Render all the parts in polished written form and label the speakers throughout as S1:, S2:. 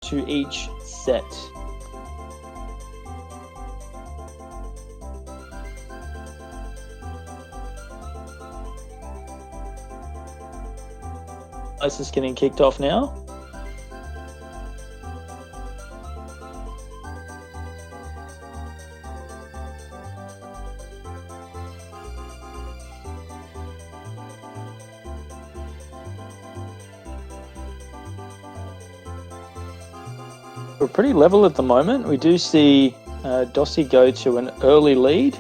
S1: to each set. Ice is getting kicked off now. We're pretty level at the moment. We do see Dossey go to an early lead.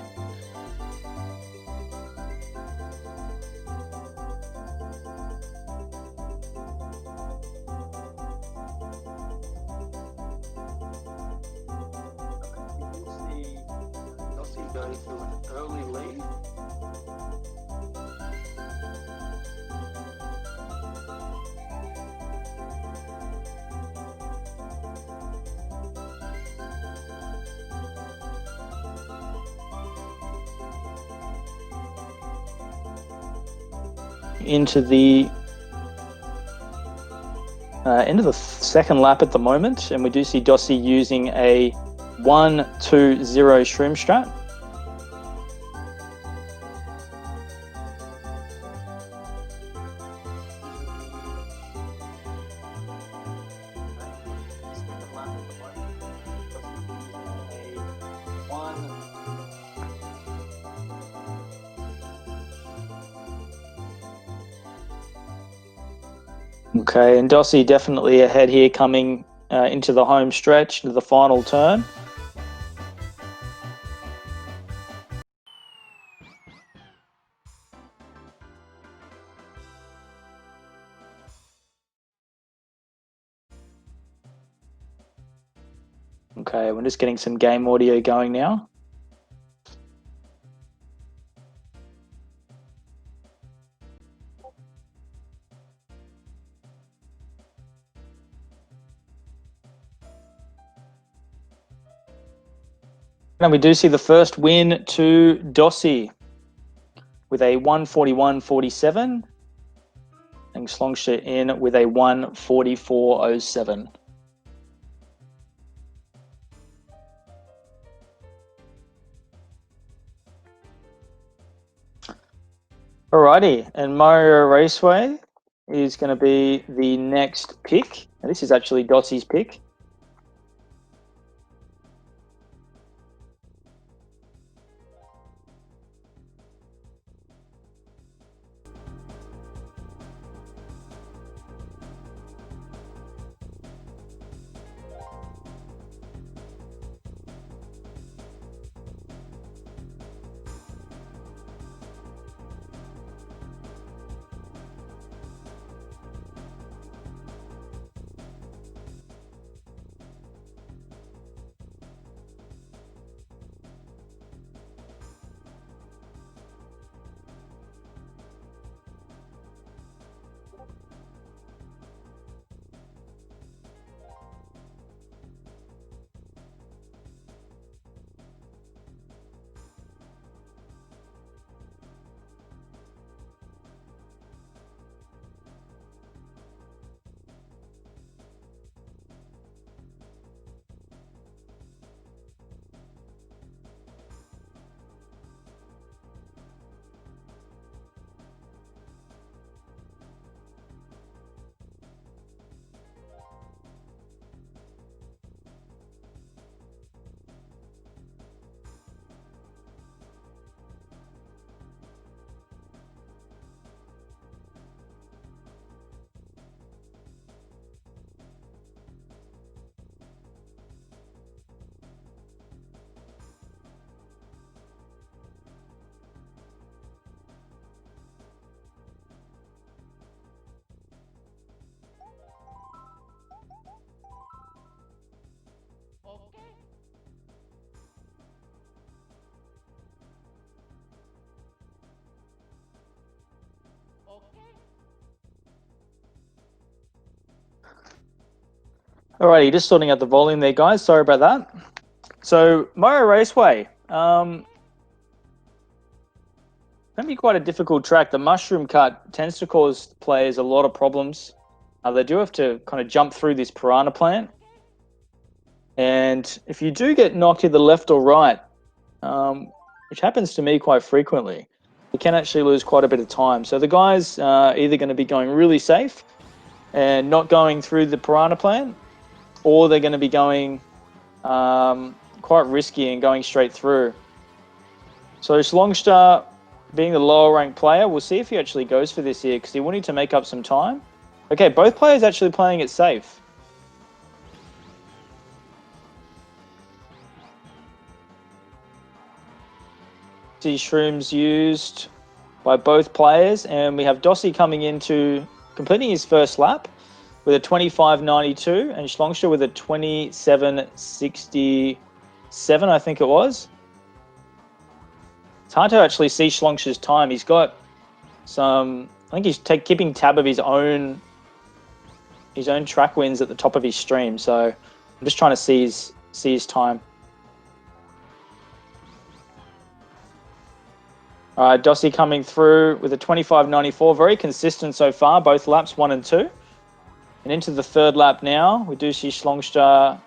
S1: Into the end of the second lap at the moment, and we do see Dossey using a 1-2-0 shroom strat. Okay, and Dossey definitely ahead here coming into the home stretch, into the final turn. Okay, we're just getting some game audio going now. And we do see the first win to Dossey with a 141.47, and Shlongster in with a 144.07. Alrighty, and Mario Raceway is going to be the next pick. And this is actually Dossey's pick. Alrighty, just sorting out the volume there, guys. Sorry about that. So, Mario Raceway. Can be quite a difficult track. The mushroom cut tends to cause players a lot of problems. They do have to kind of jump through this piranha plant. And if you do get knocked to the left or right, which happens to me quite frequently, you can actually lose quite a bit of time. So the guys are either going to be going really safe and not going through the piranha plant, or they're going to be going quite risky and going straight through. So Shlongster, being the lower ranked player, we'll see if he actually goes for this here because he wanted to make up some time. Okay, both players actually playing it safe. See shrooms used by both players, and we have Dossey coming into completing his first lap with a 25.92 and Shlongster with a 27.67, I think it was. It's hard to actually see Shlongster's time. He's got some, I think he's keeping tab of his own track wins at the top of his stream. So I'm just trying to see his time. All right, Dossey coming through with a 25.94, very consistent so far, both laps 1 and 2. And into the third lap now, we do see Shlongster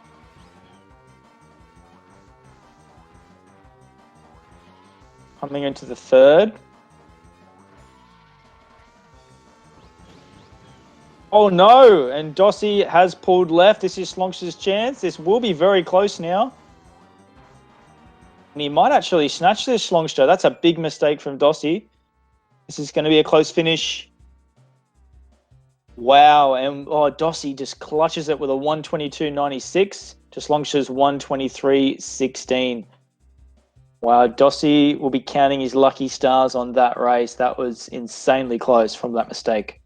S1: coming into the third. Oh no, and Dossey has pulled left. This is Shlongster's chance. This will be very close now. And he might actually snatch this Shlongster. That's a big mistake from Dossey. This is going to be a close finish. Wow, and Dossey just clutches it with a 122.96 to Shlongster's 123.16. Wow, Dossey will be counting his lucky stars on that race. That was insanely close from that mistake.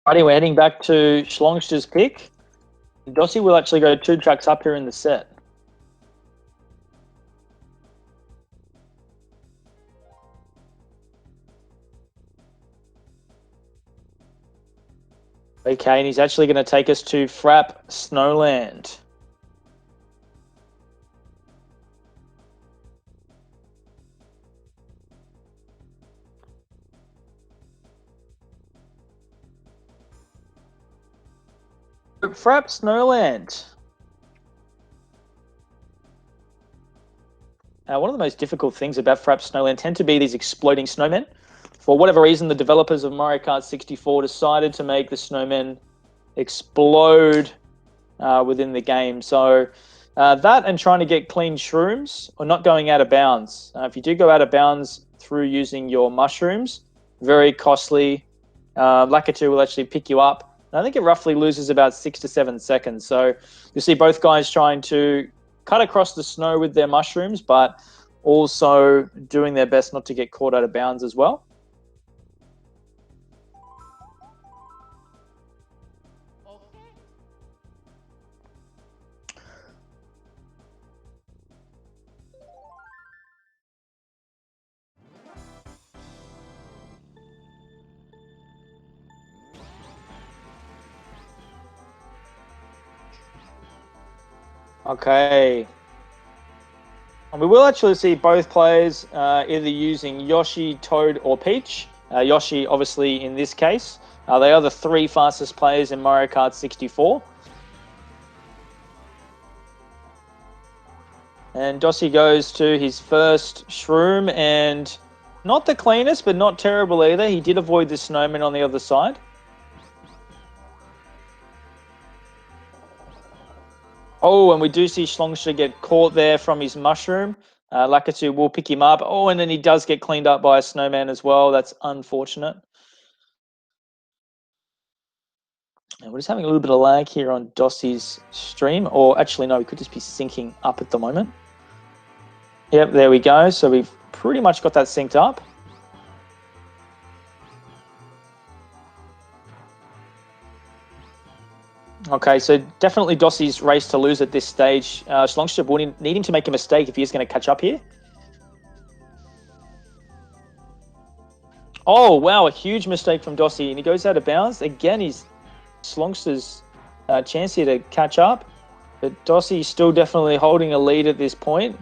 S1: Righty, we're heading back to Shlongster's pick. Dossey will actually go 2 tracks up here in the set. Okay, and he's actually going to take us to Frapp Snowland. Frapp Snowland. One of the most difficult things about Frapp Snowland tend to be these exploding snowmen. For whatever reason, the developers of Mario Kart 64 decided to make the snowmen explode within the game. So that and trying to get clean shrooms or not going out of bounds. If you do go out of bounds through using your mushrooms, very costly. Lakitu will actually pick you up. I think it roughly loses about 6 to 7 seconds. So you see both guys trying to cut across the snow with their mushrooms, but also doing their best not to get caught out of bounds as well. Okay. And we will actually see both players either using Yoshi, Toad, or Peach. Yoshi, obviously, in this case. They are the 3 fastest players in Mario Kart 64. And Dossey goes to his first shroom, and not the cleanest, but not terrible either. He did avoid the snowman on the other side. Oh, and we do see Shlongster get caught there from his mushroom. Lakitu will pick him up. Oh, and then he does get cleaned up by a snowman as well. That's unfortunate. And we're just having a little bit of lag here on Dossey's stream. Or actually, no, we could just be syncing up at the moment. Yep, there we go. So we've pretty much got that synced up. Okay, so definitely Dossey's race to lose at this stage. Shlongster will needing to make a mistake if he is going to catch up here. Oh, wow, a huge mistake from Dossey, and he goes out of bounds. Again, he's Shlongster's chance here to catch up, but Dossey's still definitely holding a lead at this point.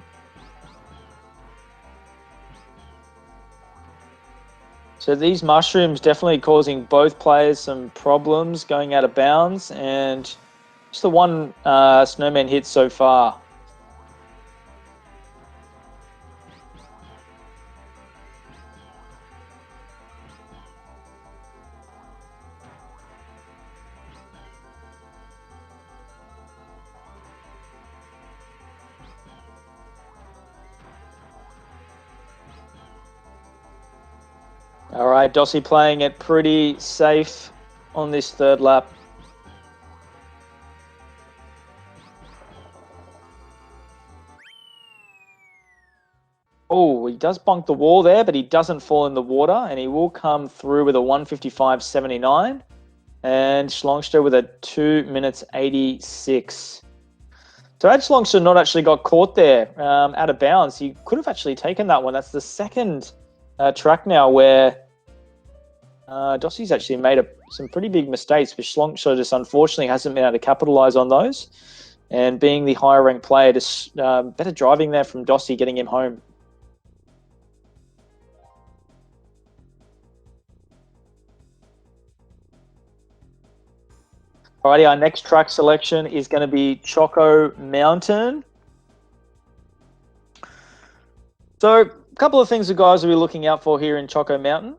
S1: So these mushrooms definitely causing both players some problems, going out of bounds, and just the one snowman hit so far. All right, Dossey playing it pretty safe on this third lap. Oh, he does bonk the wall there, but he doesn't fall in the water, and he will come through with a 1:55.79. And Shlongster with a 2 minutes 86. So had Shlongster not actually got caught there out of bounds, he could have actually taken that one. That's the second track now where Dossey's actually made some pretty big mistakes, but Shlongster just unfortunately hasn't been able to capitalize on those. And being the higher ranked player, just better driving there from Dossey, getting him home. Alrighty, our next track selection is going to be Choco Mountain. So a couple of things the guys will be looking out for here in Choco Mountain.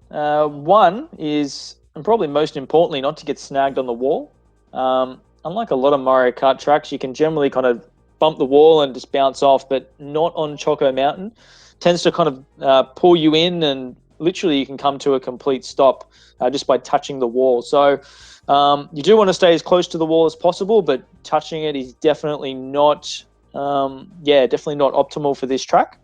S1: One is, and probably most importantly, not to get snagged on the wall. Unlike a lot of Mario Kart tracks, you can generally kind of bump the wall and just bounce off, but not on Choco Mountain. Tends to kind of pull you in, and literally you can come to a complete stop just by touching the wall. So you do want to stay as close to the wall as possible, but touching it is definitely not, definitely not optimal for this track.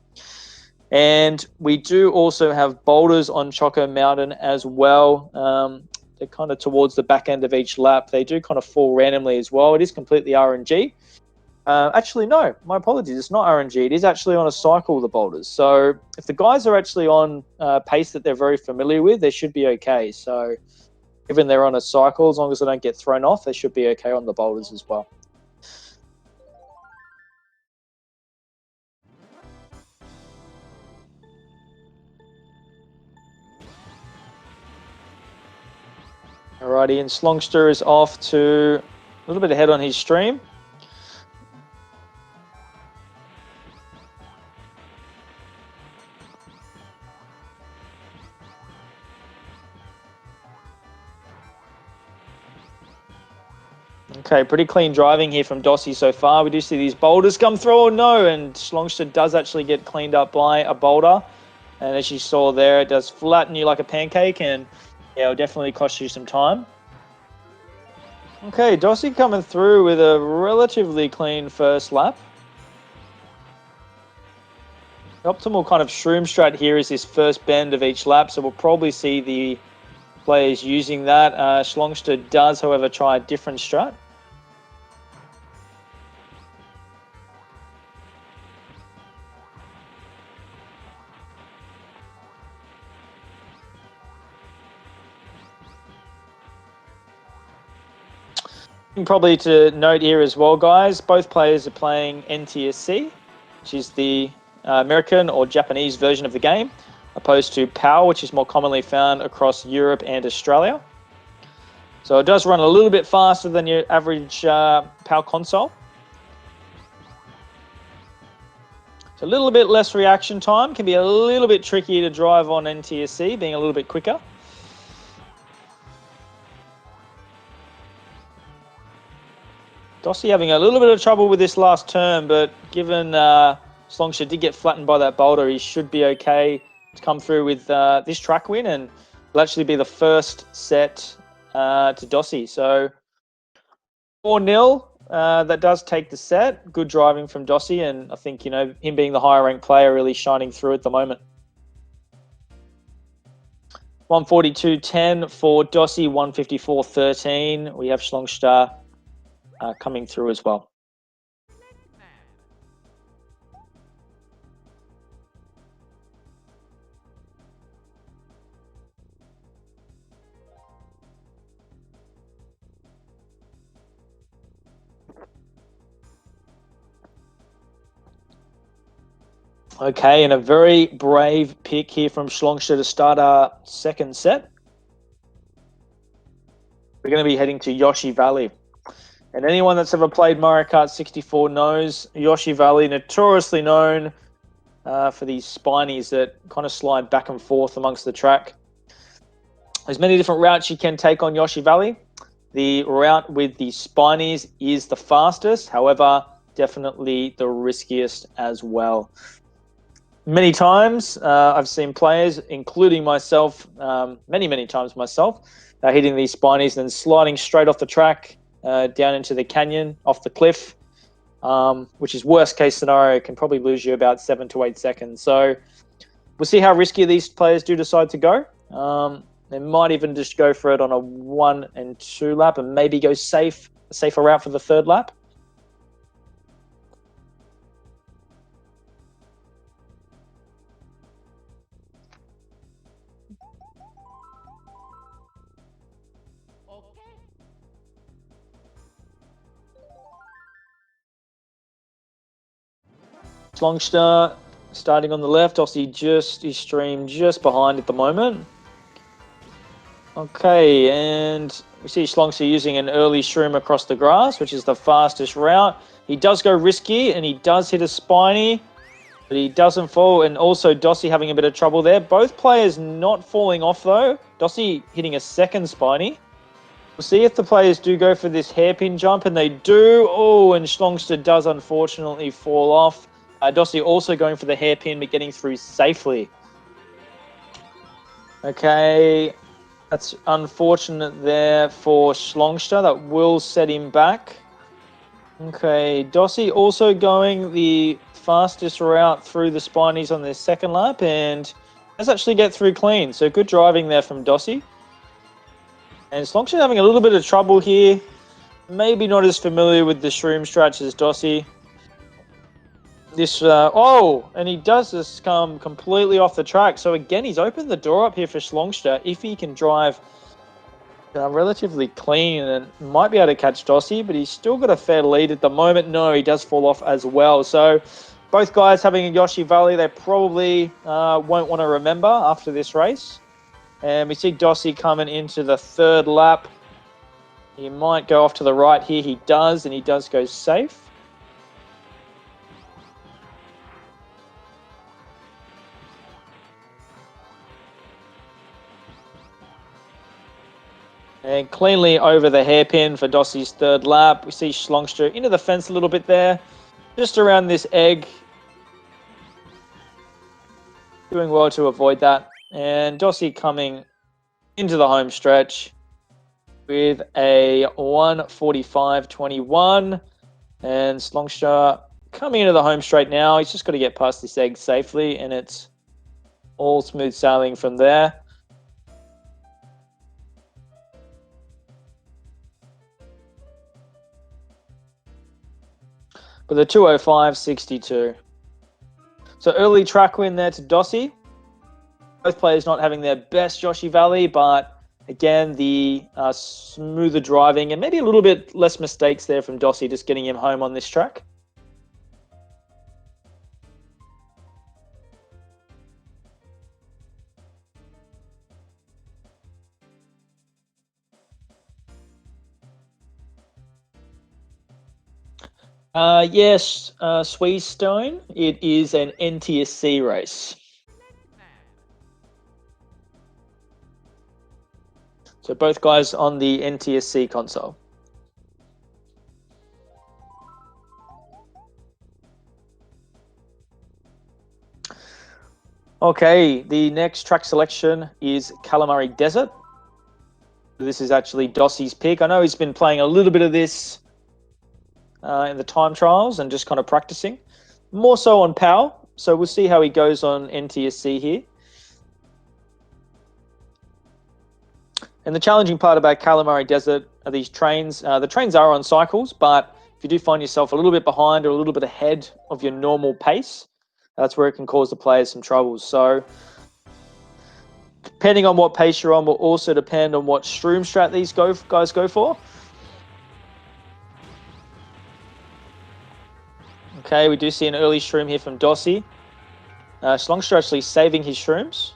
S1: And we do also have boulders on Choco Mountain as well. They're kind of towards the back end of each lap. They do kind of fall randomly as well. It is completely RNG. Actually, no, my apologies. It's not RNG. It is actually on a cycle, the boulders. So if the guys are actually on pace that they're very familiar with, they should be okay. So given they're on a cycle, as long as they don't get thrown off, they should be okay on the boulders as well. Alrighty, and Shlongster is off to a little bit ahead on his stream. Okay, pretty clean driving here from Dossey so far. We do see these boulders come through. Oh no, and Shlongster does actually get cleaned up by a boulder. And as you saw there, it does flatten you like a pancake, and yeah, it'll definitely cost you some time. Okay, Dossey coming through with a relatively clean first lap. The optimal kind of shroom strat here is this first bend of each lap, so we'll probably see the players using that. Shlongster does, however, try a different strat. Probably to note here as well, guys, both players are playing NTSC, which is the American or Japanese version of the game, opposed to PAL, which is more commonly found across Europe and Australia. So it does run a little bit faster than your average PAL console. It's a little bit less reaction time, can be a little bit tricky to drive on NTSC, being a little bit quicker. Dossey having a little bit of trouble with this last turn, but given Shlongster did get flattened by that boulder, he should be okay to come through with this track win, and it'll actually be the first set to Dossey. So 4-0 that does take the set. Good driving from Dossey, and I think, you know, him being the higher ranked player really shining through at the moment. 142.10 for Dossey, 154.13. We have Shlongster coming through as well. Okay, and a very brave pick here from Shlongster to start our second set. We're going to be heading to Yoshi Valley. And anyone that's ever played Mario Kart 64 knows Yoshi Valley, notoriously known for these spinies that kind of slide back and forth amongst the track. There's many different routes you can take on Yoshi Valley. The route with the spinies is the fastest, however, definitely the riskiest as well. Many times I've seen players, including myself, many times myself, hitting these spinies and then sliding straight off the track down into the canyon, off the cliff, which is worst case scenario, can probably lose you about 7 to 8 seconds. So we'll see how risky these players do decide to go. They might even just go for it on a 1 and 2 lap and maybe go a safer route for the third lap. Shlongster starting on the left, Dossey his stream just behind at the moment. Okay, and we see Shlongster using an early shroom across the grass, which is the fastest route. He does go risky, and he does hit a spiny, but he doesn't fall. And also Dossey having a bit of trouble there. Both players not falling off, though. Dossey hitting a second spiny. We'll see if the players do go for this hairpin jump, and they do. Oh, and Shlongster does unfortunately fall off. Dossey also going for the hairpin, but getting through safely. Okay, that's unfortunate there for Shlongster. That will set him back. Okay, Dossey also going the fastest route through the spinies on their second lap, and does actually get through clean. So good driving there from Dossey. And Shlongster having a little bit of trouble here. Maybe not as familiar with the shroom stretch as Dossey. And he does just come completely off the track. So again, he's opened the door up here for Shlongster. If he can drive relatively clean and might be able to catch Dossey, but he's still got a fair lead at the moment. No, he does fall off as well. So both guys having a Yoshi Valley, they probably won't want to remember after this race. And we see Dossey coming into the third lap. He might go off to the right here. He does, and he does go safe. And cleanly over the hairpin for Dossey's third lap. We see Shlongster into the fence a little bit there. Just around this egg. Doing well to avoid that. And Dossey coming into the home stretch with a 1:45.21. And Shlongster coming into the home straight now. He's just got to get past this egg safely, and it's all smooth sailing from there. With a 2:05.62. So early track win there to Dossey. Both players not having their best Yoshi Valley, but again, the smoother driving and maybe a little bit less mistakes there from Dossey, just getting him home on this track. Yes, Sweestone. It is an NTSC race. So both guys on the NTSC console. Okay, the next track selection is Calamari Desert. This is actually Dossey's pick. I know he's been playing a little bit of this in the time trials and just kind of practicing. More so on PAL, so we'll see how he goes on NTSC here. And the challenging part about Calamari Desert are these trains. The trains are on cycles, but if you do find yourself a little bit behind or a little bit ahead of your normal pace, that's where it can cause the players some troubles. So depending on what pace you're on will also depend on what shroom strat these guys go for. Okay, we do see an early shroom here from Dossey. Shlongster actually saving his shrooms.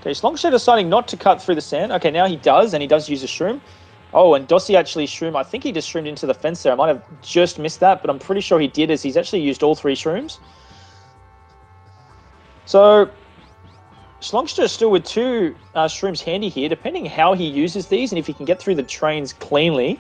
S1: Okay, Shlongster deciding not to cut through the sand. Okay, now he does, and he does use a shroom. Oh, and Dossey actually shroomed. I think he just shroomed into the fence there. I might have just missed that, but I'm pretty sure he did, as he's actually used all 3 shrooms. So Shlongster is still with 2 shrooms handy here, depending how he uses these and if he can get through the trains cleanly.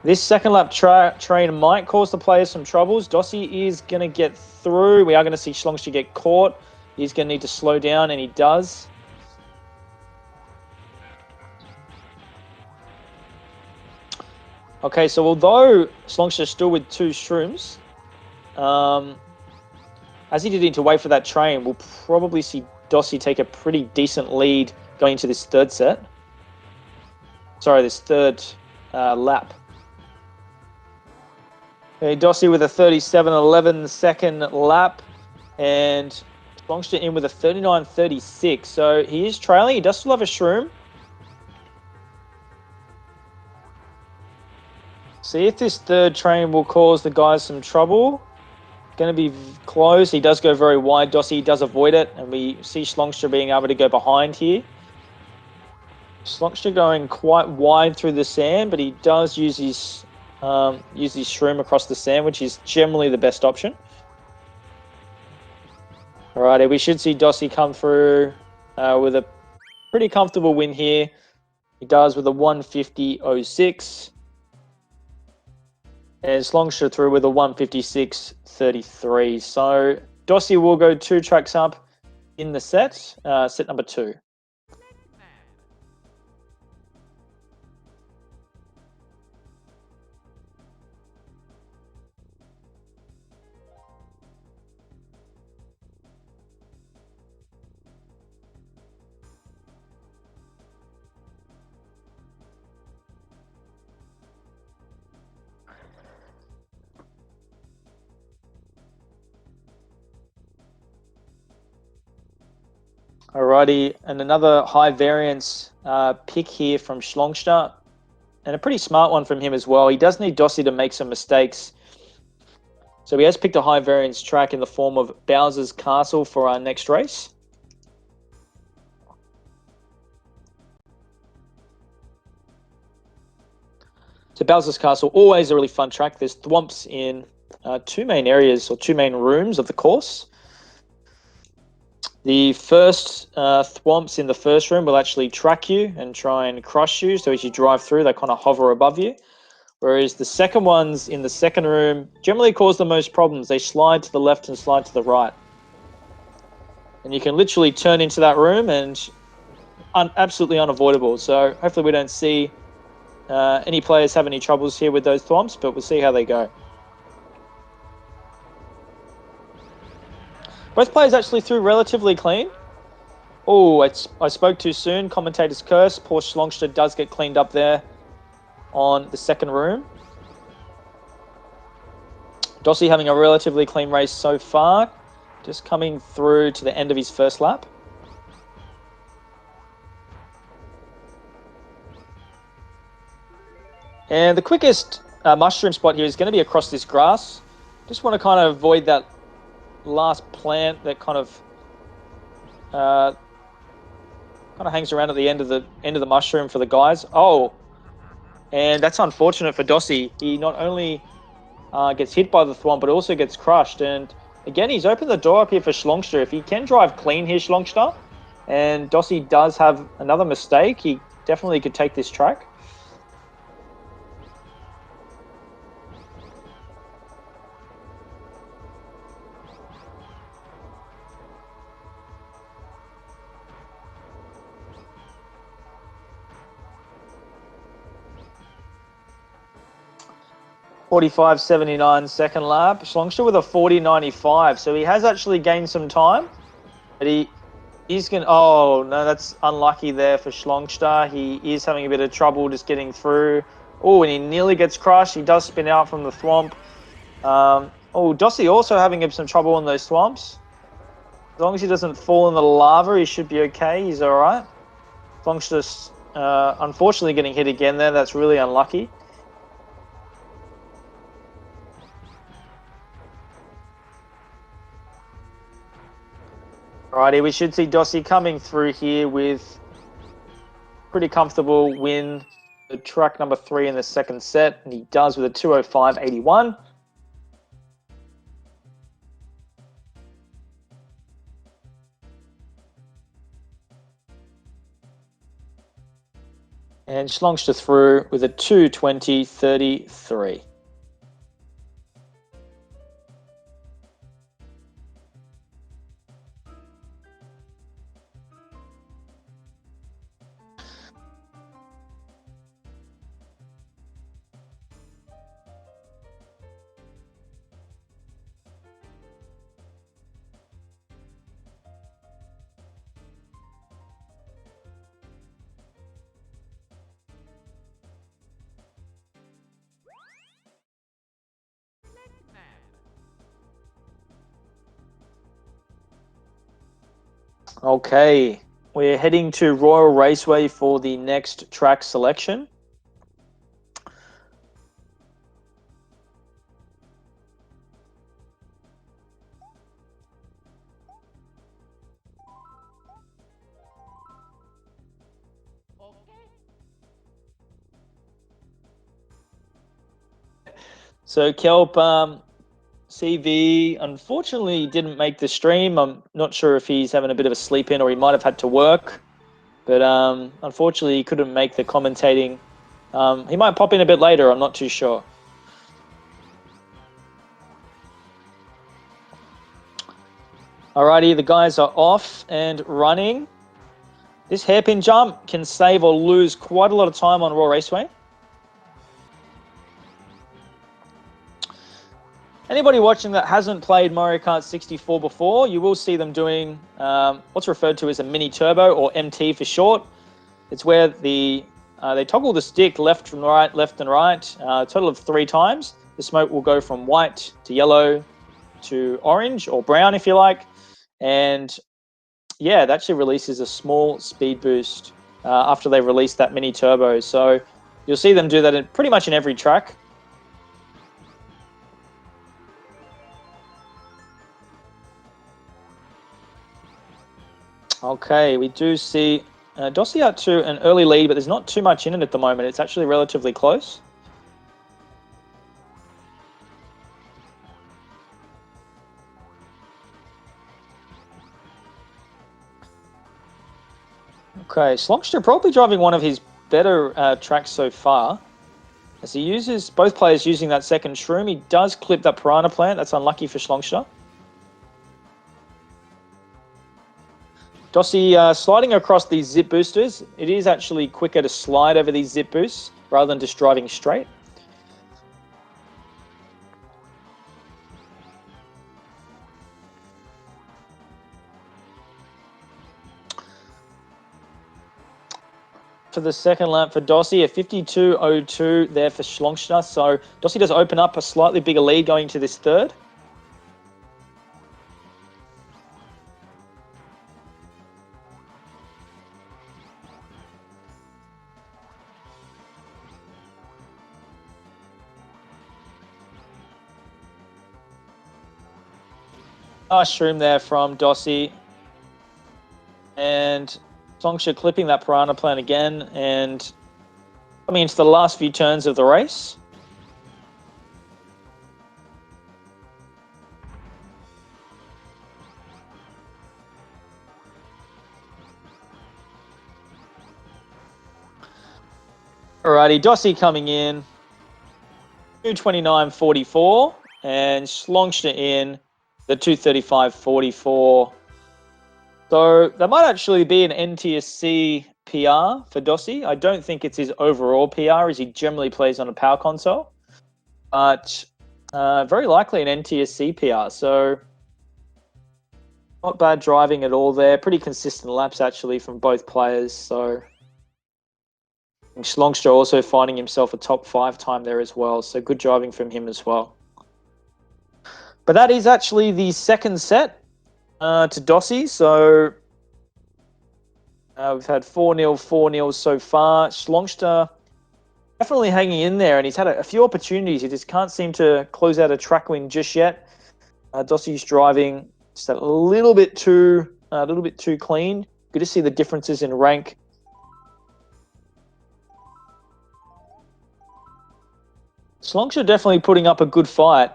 S1: This second lap train might cause the players some troubles. Dossey is going to get through. We are going to see Shlongster get caught. He's going to need to slow down, and he does. Okay, so although Shlongster is still with 2 shrooms, as he did need to wait for that train, we'll probably see Dossey take a pretty decent lead going into this third set. Sorry, this third lap. Okay, Dossey with a 37.11 second lap, and Shlongster in with a 39.36. So he is trailing. He does still have a shroom. See if this third train will cause the guys some trouble. Going to be close. He does go very wide. Dossey does avoid it, and we see Shlongster being able to go behind here. Shlongster going quite wide through the sand, but he does use his shroom across the sand, which is generally the best option. Alrighty, we should see Dossey come through with a pretty comfortable win here. He does with a 150.06. And Shlongster through with a 156.33. So Dossey will go 2 tracks up in the set, set number 2. Alrighty, and another high variance pick here from Shlongster, and a pretty smart one from him as well. He does need Dossey to make some mistakes. So he has picked a high variance track in the form of Bowser's Castle for our next race. So Bowser's Castle, always a really fun track. There's thwomps in 2 main areas, or 2 main rooms of the course. The first thwomps in the first room will actually track you and try and crush you. So as you drive through, they kind of hover above you. Whereas the second ones in the second room generally cause the most problems. They slide to the left and slide to the right. And you can literally turn into that room, and absolutely unavoidable. So hopefully we don't see any players have any troubles here with those thwomps, but we'll see how they go. Both players actually threw relatively clean. Oh, I spoke too soon. Commentator's curse. Poor Shlongster does get cleaned up there on the second room. Dossey having a relatively clean race so far. Just coming through to the end of his first lap. And the quickest mushroom spot here is going to be across this grass. Just want to kind of avoid that last plant that kind of hangs around at the end of the mushroom for the guys. Oh, and that's unfortunate for Dossey. He not only gets hit by the thwomp, but also gets crushed. And again, he's opened the door up here for Shlongster. If he can drive clean here, Shlongster, and Dossey does have another mistake, he definitely could take this track. 45.79 second lap. Shlongster with a 40.95. So he has actually gained some time. But he's going to... Oh, no, that's unlucky there for Shlongster. He is having a bit of trouble just getting through. Oh, and he nearly gets crushed. He does spin out from the thwomp. Dossey also having some trouble in those thwomps. As long as he doesn't fall in the lava, he should be okay. He's all right. Shlongster's unfortunately getting hit again there. That's really unlucky. Alrighty, we should see Dossey coming through here with pretty comfortable win. The truck number 3 in the second set, and he does with a 205.81. And Shlongster through with a 220.33. Okay, we're heading to Royal Raceway for the next track selection. So Kelp, CV unfortunately didn't make the stream. I'm not sure if he's having a bit of a sleep in or he might have had to work. But unfortunately, he couldn't make the commentating. He might pop in a bit later. I'm not too sure. Alrighty, the guys are off and running. This hairpin jump can save or lose quite a lot of time on Raw Raceway. Anybody watching that hasn't played Mario Kart 64 before, you will see them doing what's referred to as a mini turbo, or MT for short. It's where they toggle the stick left and right, a total of 3 times. The smoke will go from white to yellow to orange or brown if you like. And yeah, it actually releases a small speed boost after they release that mini turbo. So you'll see them do that pretty much in every track. Okay, we do see Dossey out to an early lead, but there's not too much in it at the moment. It's actually relatively close. Okay, Shlongster probably driving one of his better tracks so far. As he uses, both players using that second shroom, he does clip that piranha plant. That's unlucky for Shlongster. Dossey sliding across these zip boosters. It is actually quicker to slide over these zip boosts rather than just driving straight. For the second lap for Dossey, a 52.02 there for Shlongster. So Dossey does open up a slightly bigger lead going to this third. Nice shroom there from Dossey. And Shlongster clipping that piranha plant again and coming into the last few turns of the race. Alrighty, Dossey coming in. 229.44 and Shlongster in the 235.44. So that might actually be an NTSC PR for Dossey. I don't think it's his overall PR, as he generally plays on a power console. but very likely an NTSC PR. So not bad driving at all there. Pretty consistent laps actually from both players. So Shlongster also finding himself a top 5 time there as well. So good driving from him as well. But that is actually the second set to Dossey. So we've had 4-0, 4-0 so far. Shlongster definitely hanging in there, and he's had a few opportunities. He just can't seem to close out a track win just yet. Dossey's driving just a little bit too clean. Good to see the differences in rank. Shlongster definitely putting up a good fight.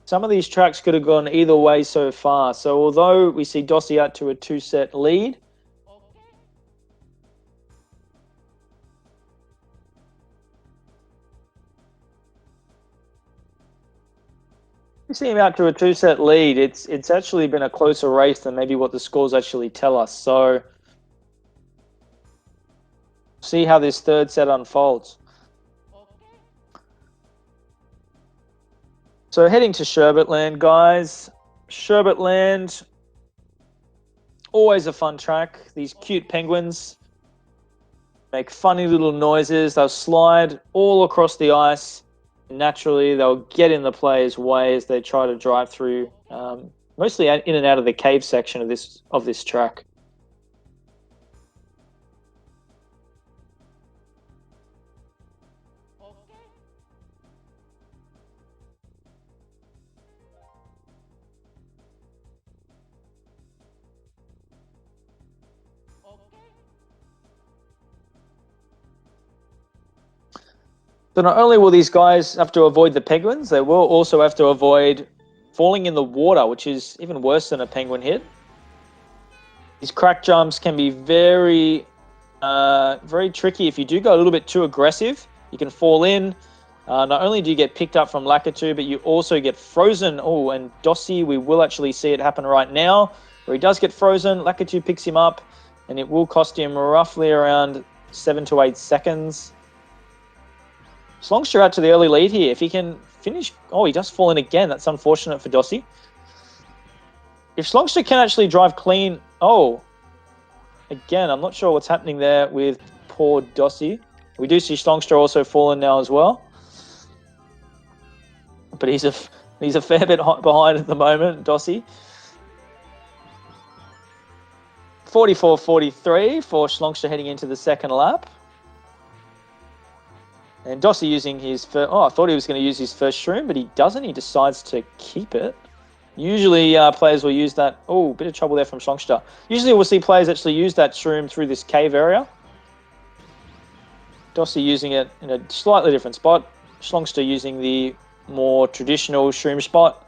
S1: Some of these tracks could have gone either way so far. So although we see Dossey out to a 2-set lead, we see him out to a 2-set lead. It's actually been a closer race than maybe what the scores actually tell us. So see how this third set unfolds. So heading to Sherbetland, guys. Sherbetland, always a fun track. These cute penguins make funny little noises. They'll slide all across the ice. Naturally, they'll get in the player's way as they try to drive through, mostly in and out of the cave section of this track. So not only will these guys have to avoid the penguins, they will also have to avoid falling in the water, which is even worse than a penguin hit. These crack jumps can be very, very tricky. If you do go a little bit too aggressive, you can fall in. Not only do you get picked up from Lakitu, but you also get frozen. Oh, and Dossey, we will actually see it happen right now, where he does get frozen. Lakitu picks him up, and it will cost him roughly around 7 to 8 seconds. Shlongster out to the early lead here. If he can finish... Oh, he does fall in again. That's unfortunate for Dossey. If Shlongster can actually drive clean... Oh, again, I'm not sure what's happening there with poor Dossey. We do see Shlongster also falling now as well. But he's a fair bit behind at the moment, Dossey. 44-43 for Shlongster heading into the second lap. And Dossey using his first... Oh, I thought he was going to use his first shroom, but he doesn't. He decides to keep it. Usually players will use that... Oh, bit of trouble there from Shlongster. Usually we'll see players actually use that shroom through this cave area. Dossey using it in a slightly different spot. Shlongster using the more traditional shroom spot.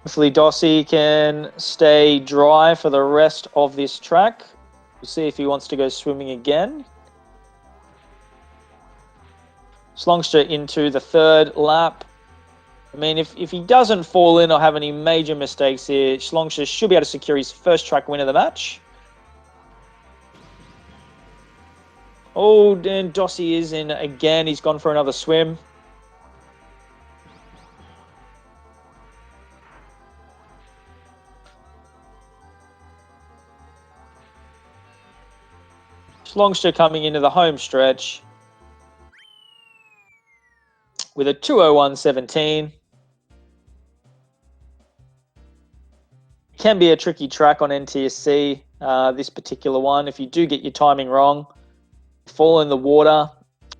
S1: Hopefully Dossey can stay dry for the rest of this track. We'll see if he wants to go swimming again. Shlongster into the third lap. I mean, if he doesn't fall in or have any major mistakes here, Shlongster should be able to secure his first track win of the match. Oh, and Dossey is in again. He's gone for another swim. Shlongster coming into the home stretch with a 2:01.17. Can be a tricky track on NTSC, this particular one. If you do get your timing wrong, fall in the water.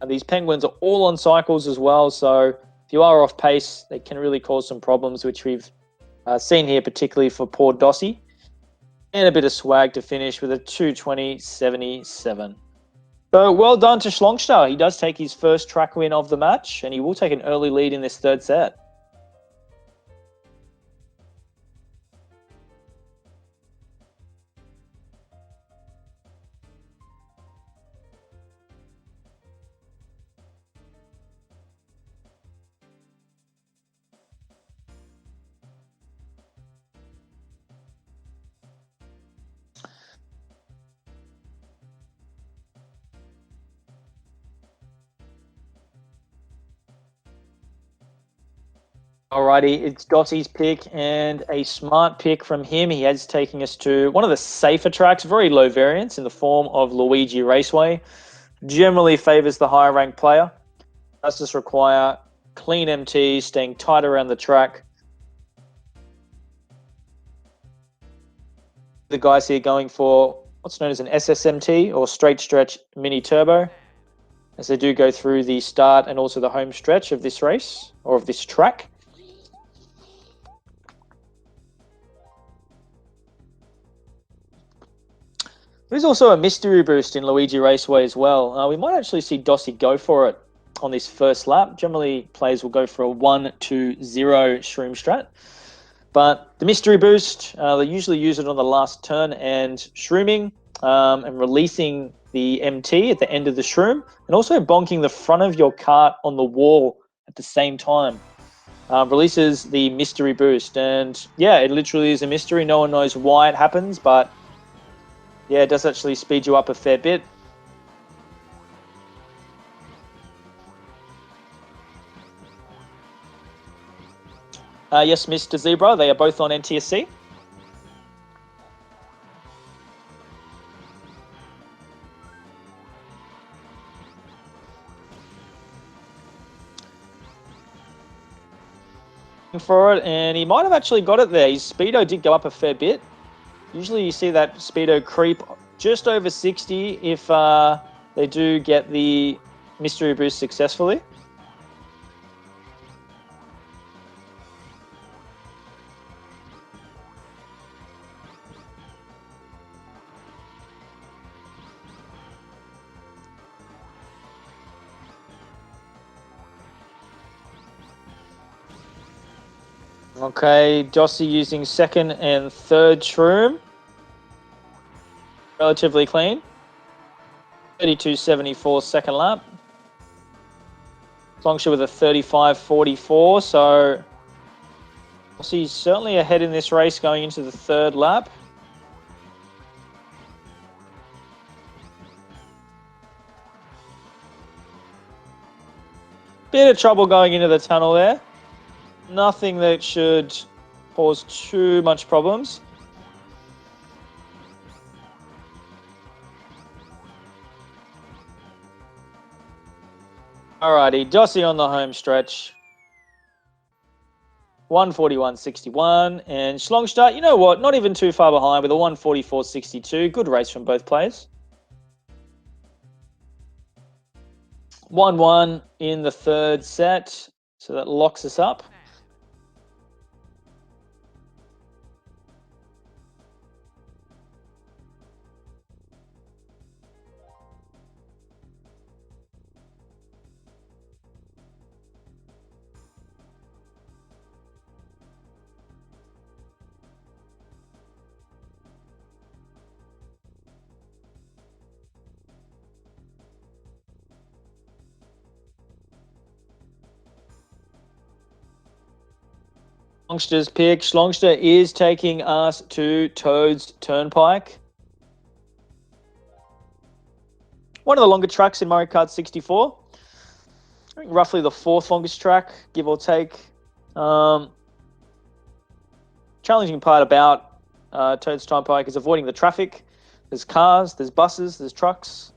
S1: These penguins are all on cycles as well, so if you are off pace, they can really cause some problems, which we've seen here, particularly for poor Dossey. And a bit of swag to finish with a 2:20.77. So well done to Shlongster. He does take his first track win of the match, and he will take an early lead in this third set. Alrighty, it's Dossey's pick and a smart pick from him. He is taking us to one of the safer tracks, very low variance in the form of Luigi Raceway. Generally favors the higher ranked player. Does just require clean MTs, staying tight around the track. The guys here going for what's known as an SSMT or straight stretch mini turbo, as they do go through the start and also the home stretch of this race or of this track. There's also a mystery boost in Luigi Raceway as well. We might actually see Dossey go for it on this first lap. Generally, players will go for a 1-2-0 shroom strat. But the mystery boost, they usually use it on the last turn and shrooming and releasing the MT at the end of the shroom and also bonking the front of your kart on the wall at the same time. Releases the mystery boost. And yeah, it literally is a mystery. No one knows why it happens, but yeah, it does actually speed you up a fair bit. Yes, Mr. Zebra, they are both on NTSC. For it, and he might have actually got it there. His speedo did go up a fair bit. Usually you see that speedo creep just over 60 if they do get the mystery boost successfully. Okay, Dossey using second and third shroom. Relatively clean. 32.74 second lap. Shlongster with a 35.44, so Dossey's certainly ahead in this race going into the third lap. Bit of trouble going into the tunnel there. Nothing that should cause too much problems. Alrighty, Dossey on the home stretch. 141.61. And Shlongster, you know what? Not even too far behind with a 144.62. Good race from both players. 1-1 in the third set. So that locks us up. Shlongster's pick. Shlongster is taking us to Toad's Turnpike. One of the longer tracks in Mario Kart 64. I think roughly the fourth longest track, give or take. Challenging part about Toad's Turnpike is avoiding the traffic. There's cars, there's buses, there's trucks.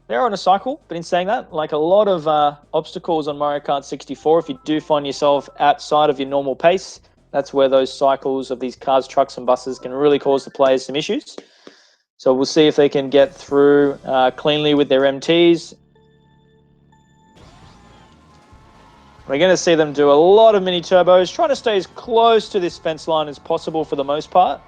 S1: They're on a cycle, but in saying that, like a lot of obstacles on Mario Kart 64, if you do find yourself outside of your normal pace, that's where those cycles of these cars, trucks, and buses can really cause the players some issues. So we'll see if they can get through cleanly with their MTs. We're going to see them do a lot of mini turbos, trying to stay as close to this fence line as possible for the most part.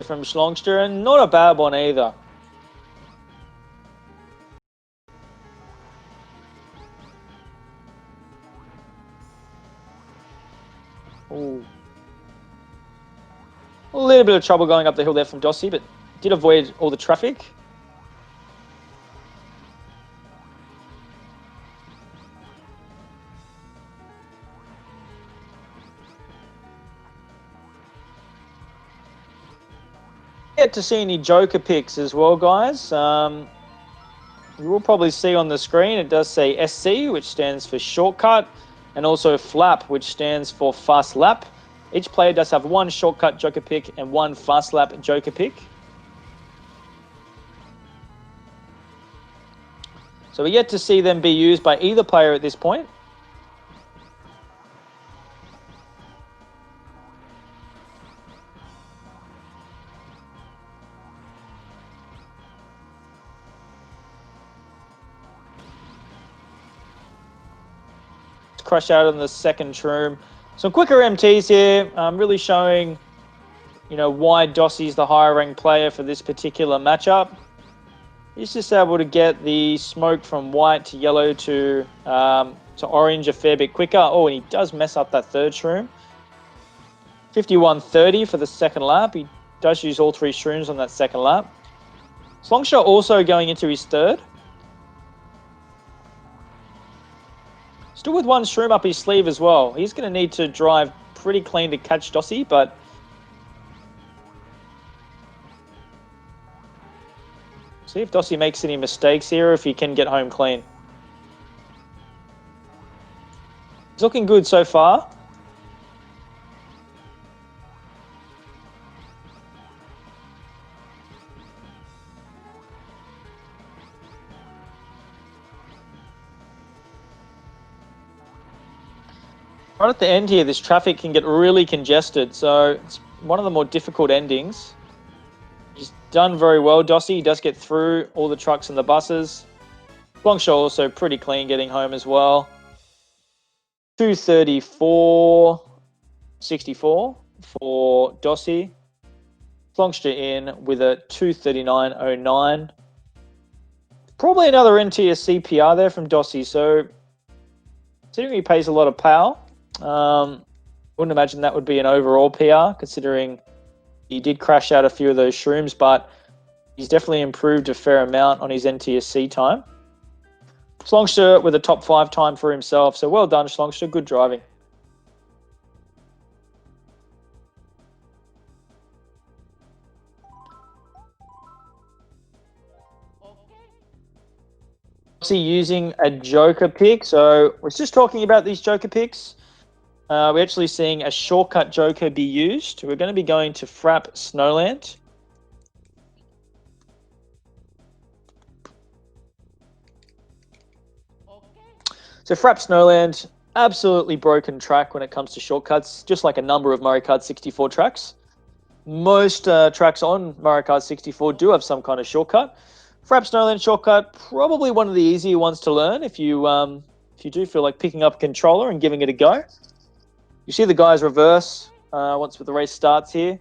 S1: From Shlongster, and not a bad one either. Ooh. A little bit of trouble going up the hill there from Dossey, but did avoid all the traffic. Get to see any Joker picks as well, guys. You will probably see on the screen, it does say SC, which stands for shortcut, and also FLAP, which stands for fast lap. Each player does have one shortcut Joker pick and one fast lap Joker pick. So we get to see them be used by either player at this point. Crush out on the second shroom. Some quicker MTs here, really showing, why Dossey's the higher ranked player for this particular matchup. He's just able to get the smoke from white to yellow to orange a fair bit quicker. Oh, and he does mess up that third shroom. 51.30 for the second lap. He does use all three shrooms on that second lap. Shlongster also going into his third. Still with one shroom up his sleeve as well. He's going to need to drive pretty clean to catch Dossey, but see if Dossey makes any mistakes here, if he can get home clean. He's looking good so far. Right at the end here, this traffic can get really congested, so it's one of the more difficult endings. He's done very well, Dossey. He does get through all the trucks and the buses. Shlongster also pretty clean getting home as well. 234.64 for Dossey. Shlongster in with a 239.09. Probably another NTSC PR there from Dossey, so considering he pays a lot of power, wouldn't imagine that would be an overall PR, considering he did crash out a few of those shrooms, but he's definitely improved a fair amount on his NTSC time. Shlongster with a top 5 time for himself, so well done, Shlongster. Good driving. Using a Joker pick, so we're just talking about these Joker picks. We're actually seeing a shortcut Joker be used. We're going to be going to Frap Snowland. So Frap Snowland, absolutely broken track when it comes to shortcuts, just like a number of Mario Kart 64 tracks. Most tracks on Mario Kart 64 do have some kind of shortcut. Frap Snowland shortcut, probably one of the easier ones to learn if you do feel like picking up a controller and giving it a go. You see the guys reverse once the race starts here.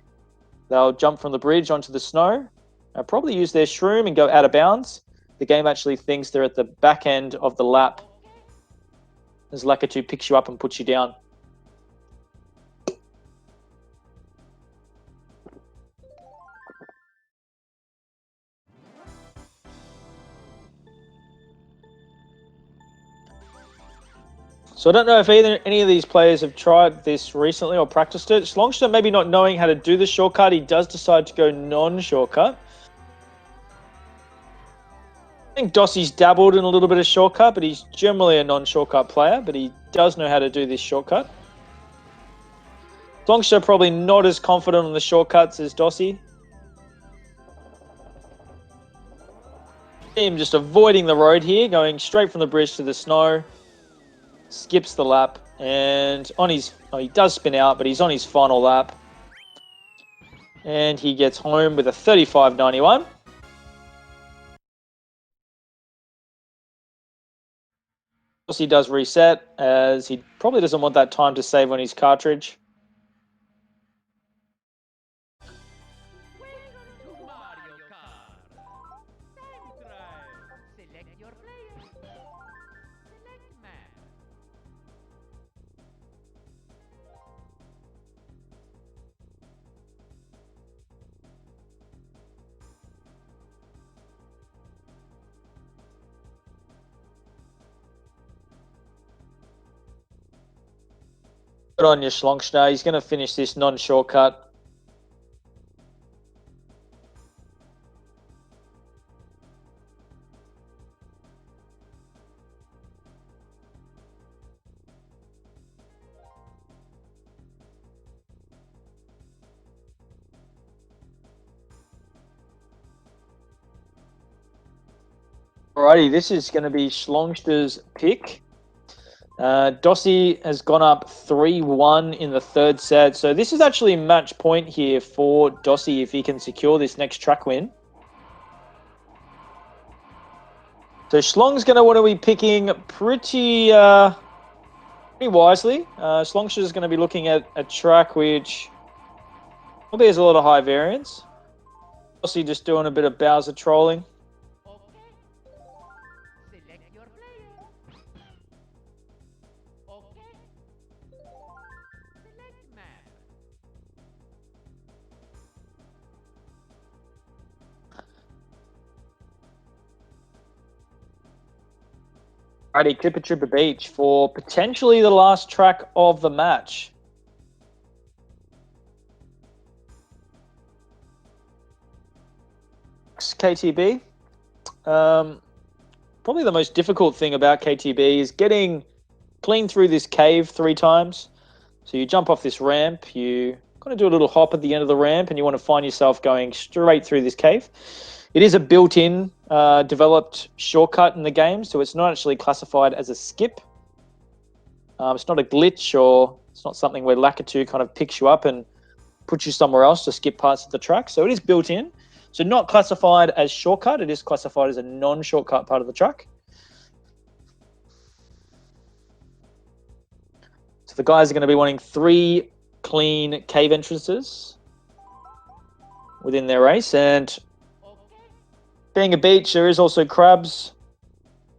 S1: They'll jump from the bridge onto the snow. Probably use their shroom and go out of bounds. The game actually thinks they're at the back end of the lap, as Lakitu picks you up and puts you down. So I don't know if any of these players have tried this recently or practiced it. Shlongster maybe not knowing how to do the shortcut, he does decide to go non-shortcut. I think Dossey's dabbled in a little bit of shortcut, but he's generally a non-shortcut player, but he does know how to do this shortcut. Shlongster probably not as confident on the shortcuts as Dossey. Him just avoiding the road here, going straight from the bridge to the snow. Skips the lap, and he does spin out, but he's on his final lap. And he gets home with a 35.91. He does reset, as he probably doesn't want that time to save on his cartridge. Good on your Shlongster. He's going to finish this non-shortcut. Alrighty, this is going to be Shlongster's pick. Dossey has gone up 3-1 in the third set. So this is actually match point here for Dossey if he can secure this next track win. So Shlong's going to want to be picking pretty wisely. Shlongster's going to be looking at a track which probably has a lot of high variance. Dossey just doing a bit of Bowser trolling. Alrighty, Clipper Tripper Beach for potentially the last track of the match. KTB. Probably the most difficult thing about KTB is getting clean through this cave 3 times. So you jump off this ramp, you kind of do a little hop at the end of the ramp, and you want to find yourself going straight through this cave. It is a built-in, developed shortcut in the game, so it's not actually classified as a skip. It's not a glitch, or it's not something where Lakitu kind of picks you up and puts you somewhere else to skip parts of the track. So it is built in. So not classified as shortcut, it is classified as a non-shortcut part of the track. So the guys are going to be wanting 3 clean cave entrances within their race, and being a beach, there is also crabs.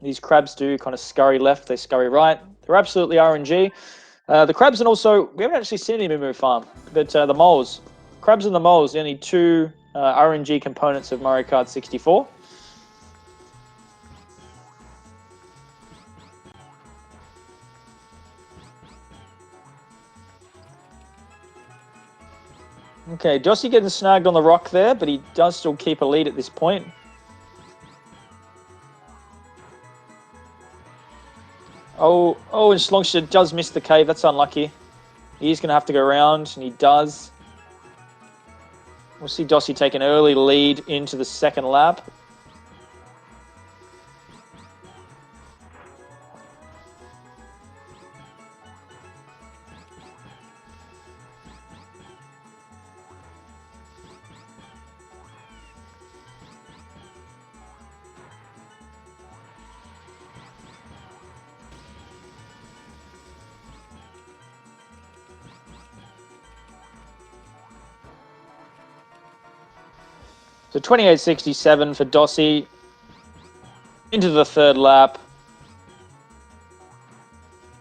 S1: These crabs do kind of scurry left, they scurry right. They're absolutely RNG. The crabs, and also, we haven't actually seen him in Moo Farm, but the moles. Crabs and the moles, the only 2 RNG components of Mario Kart 64. Okay, Dossey getting snagged on the rock there, but he does still keep a lead at this point. Oh, and Shlongster does miss the cave. That's unlucky. He's going to have to go around, and he does. We'll see Dossey take an early lead into the second lap. So 28.67 for Dossey into the third lap.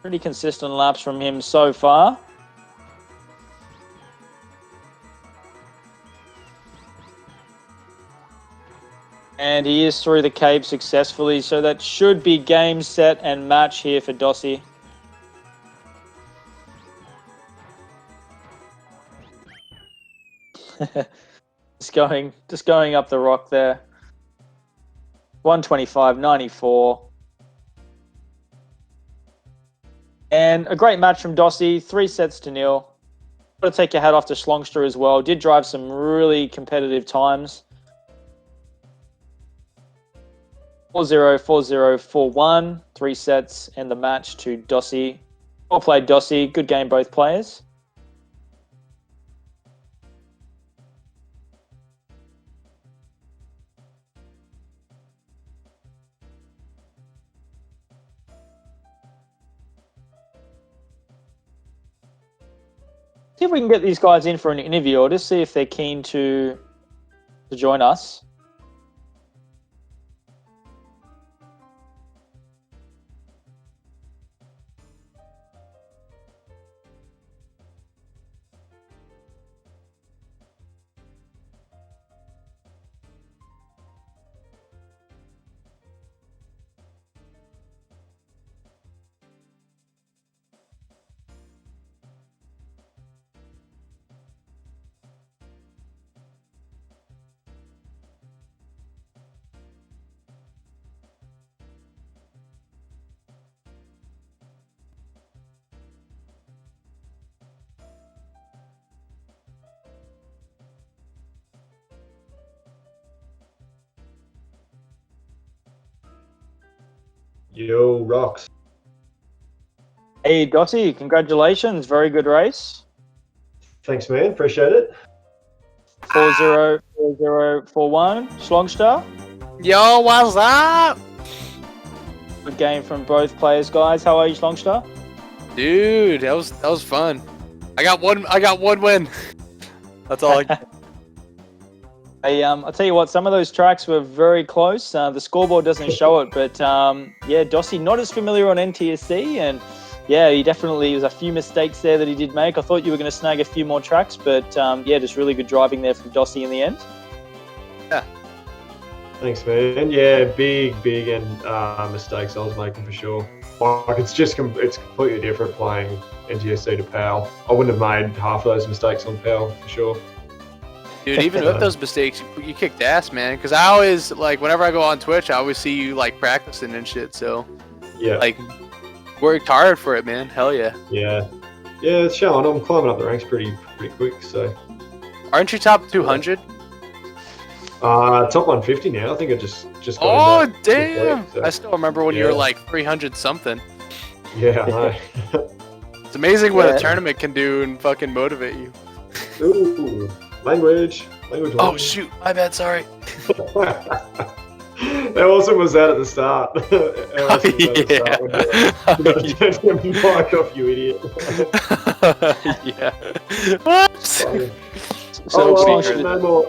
S1: Pretty consistent laps from him so far. And he is through the cave successfully, so that should be game, set, and match here for Dossey. Just going up the rock there. 125.94. And a great match from Dossey, 3-0. Got to take your hat off to Shlongster as well. Did drive some really competitive times. 4-0, 4-0, 4-1. 3 sets and the match to Dossey. Well played, Dossey. Good game, both players. See if we can get these guys in for an interview, or just see if they're keen to join us.
S2: Yo, rocks.
S1: Hey, Dossey, congratulations. Very good race.
S2: Thanks, man. Appreciate it.
S1: 404041. Shlongster.
S3: Yo, what's up?
S1: Good game from both players, guys. How are you, Shlongster?
S3: Dude, that was fun. I got one win. That's all I
S1: I'll tell you what, some of those tracks were very close. The scoreboard doesn't show it, but yeah, Dossey not as familiar on NTSC, and yeah, he definitely, was a few mistakes there that he did make. I thought you were going to snag a few more tracks, but yeah, just really good driving there from Dossey in the end.
S3: Yeah.
S2: Thanks, man. Yeah, big mistakes I was making for sure. Like, it's completely different playing NTSC to PAL. I wouldn't have made half of those mistakes on PAL for sure.
S3: Dude, even with those mistakes, you kicked ass, man. Because I always, like, whenever I go on Twitch, I always see you, like, practicing and shit. So,
S2: yeah,
S3: like, worked hard for it, man. Hell yeah.
S2: Yeah, it's showing. I'm climbing up the ranks pretty quick. So,
S3: aren't you top 200?
S2: Top 150 now. I think I just got.
S3: Oh,
S2: in that
S3: damn!
S2: week, so.
S3: I still remember when you were like 300 something.
S2: Yeah, I know.
S3: It's amazing what a tournament can do and fucking motivate you.
S2: Ooh, language.
S3: Oh shoot, my bad. Sorry.
S2: How awesome was that at the start? Mic off, you idiot.
S3: Yeah. What?
S1: So
S2: no more.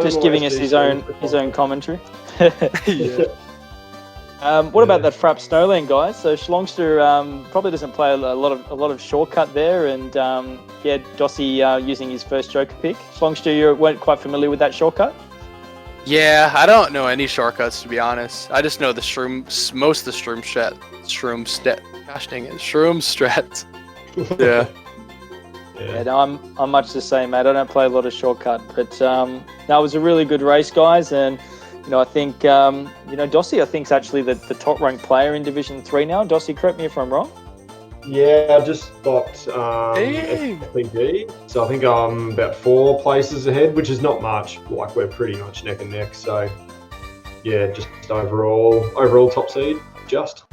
S1: Just giving us his own commentary.
S3: Yeah.
S1: What about that Frapp Snowland, guys? So Shlongster probably doesn't play a lot of shortcut there, and yeah, Dossey using his first joker pick. Shlongster, you weren't quite familiar with that shortcut?
S3: Yeah, I don't know any shortcuts to be honest. I just know the most of the shroom strat. Yeah.
S1: Yeah, no, I'm much the same, mate. I don't play a lot of shortcut, but no, it was a really good race, guys, and you know, I think Dossey, I think, is actually the top ranked player in Division 3 now. Dossey, correct me if I'm wrong.
S2: Yeah, I just got SPG, so I think I'm about 4 places ahead, which is not much. Like, we're pretty much neck and neck. So yeah, just overall top seed, just.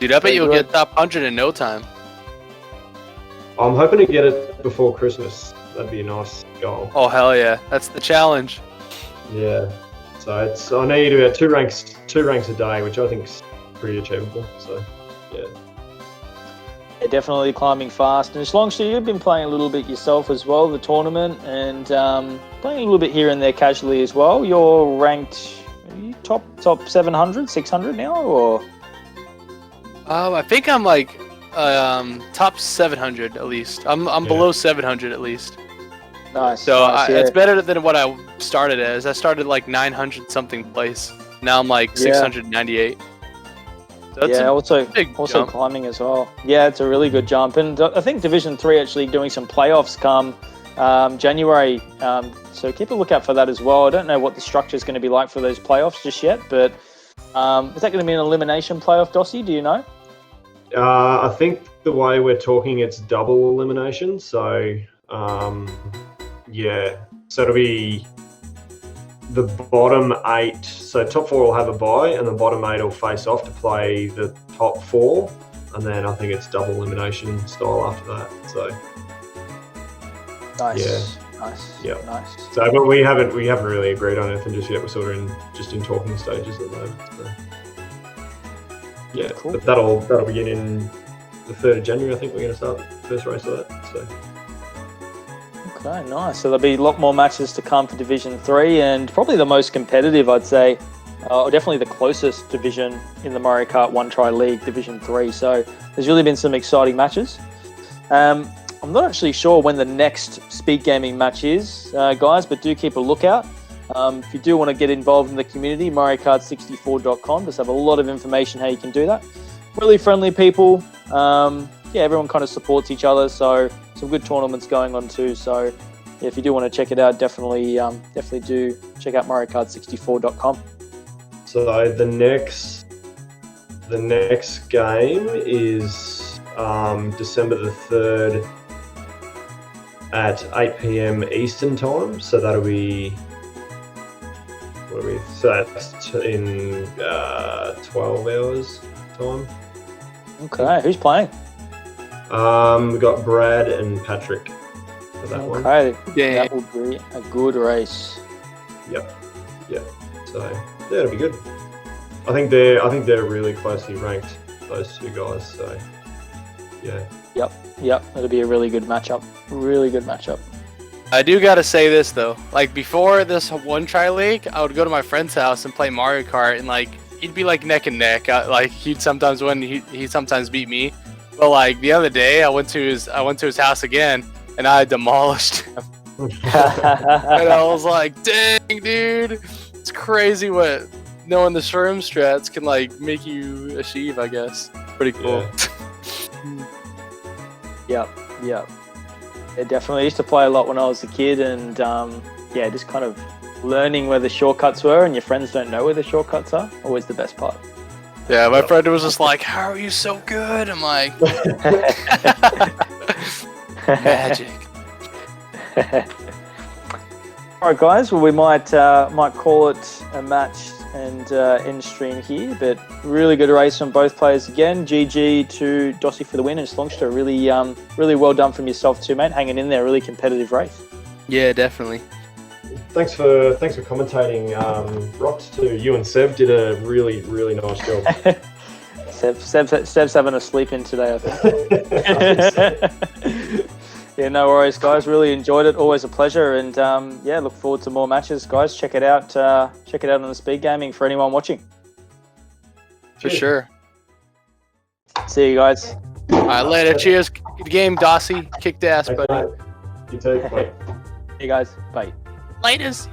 S3: Dude, I bet you'll get top 100 in no time.
S2: I'm hoping to get it before Christmas. That'd be a nice goal.
S3: Oh hell yeah, that's the challenge.
S2: Yeah. So I need about two ranks a day, which I think is pretty achievable. So yeah.
S1: Yeah, definitely climbing fast. And Shlongster, you've been playing a little bit yourself as well, the tournament, and playing a little bit here and there casually as well. You're ranked, are you top 700, 600 now, or?
S3: I think I'm like top 700 at least. I'm below 700 at least.
S1: Nice.
S3: So
S1: nice, yeah.
S3: it's better than what I started as. I started like 900 something place. Now I'm like 698. So that's
S1: also
S3: jump.
S1: climbing as well. Yeah, it's a really good jump, and I think Division 3 actually doing some playoffs come January. So keep a lookout for that as well. I don't know what the structure is going to be like for those playoffs just yet, but is that going to be an elimination playoff, Dossey? Do you know?
S2: I think the way we're talking, it's double elimination. So yeah, so it'll be the bottom 8. So top 4 will have a bye, and the bottom 8 will face off to play the top 4, and then I think it's double elimination style after that. So
S1: nice.
S2: Yeah.
S1: Nice.
S2: Yeah.
S1: Nice.
S2: So, but we haven't really agreed on anything just yet. We're sort of in talking stages at the moment. So. Yeah,
S1: cool.
S2: But that'll begin in the 3rd of January. I think we're going to start the first race of that. So.
S1: Okay, nice. So there'll be a lot more matches to come for Division 3, and probably the most competitive, I'd say, or definitely the closest division in the Mario Kart One Try League, Division 3. So there's really been some exciting matches. I'm not actually sure when the next SpeedGaming match is, guys, but do keep a lookout. If you do want to get involved in the community, MarioKart64.com does have a lot of information how you can do that. Really friendly people. Yeah, everyone kind of supports each other, so some good tournaments going on too. So yeah, if you do want to check it out, definitely do check out MarioKart64.com.
S2: So the next game is December the 3rd at 8 p.m. Eastern time. So that'll be What are we? So that's in 12 hours time.
S1: Okay, who's playing?
S2: We got Brad and Patrick for that one.
S1: Okay,
S3: Yeah.
S1: that will be a good race.
S2: Yep. So yeah, it'll be good. I think they're really closely ranked, those two guys. So yeah.
S1: Yep, it'll be a really good matchup. Really good matchup.
S3: I do gotta say this though, like before this one try league, I would go to my friend's house and play Mario Kart, and like he'd be like neck and neck. Like he'd sometimes win, he sometimes beat me. But like the other day, I went to his house again, and I demolished him. And I was like, dang, dude, it's crazy what knowing the shroom strats can like make you achieve. I guess pretty cool.
S2: Yeah.
S1: Yep. Yeah, definitely. I used to play a lot when I was a kid, and yeah, just kind of learning where the shortcuts were, and your friends don't know where the shortcuts are. Always the best part.
S3: Yeah, my friend was just like, "How are you so good?" I'm like, "Magic."
S1: All right, guys. Well, we might call it a match and end stream here, but really good race from both players again. GG to Dossey for the win, and Shlongster, really well done from yourself too, mate. Hanging in there, really competitive race.
S3: Yeah, definitely.
S2: Thanks for commentating, Rox. Too. You and Seb did a really nice job.
S1: Seb's having a sleep in today, I think. Yeah, no worries, guys. Really enjoyed it. Always a pleasure, and yeah, look forward to more matches, guys. Check it out. Check it out on the SpeedGaming for anyone watching.
S3: For sure.
S1: See you guys.
S3: All right, later. Cheers. Good game, Dossey. Kicked ass, buddy.
S2: You too. Bye.
S1: See you guys. Bye.
S3: Laters.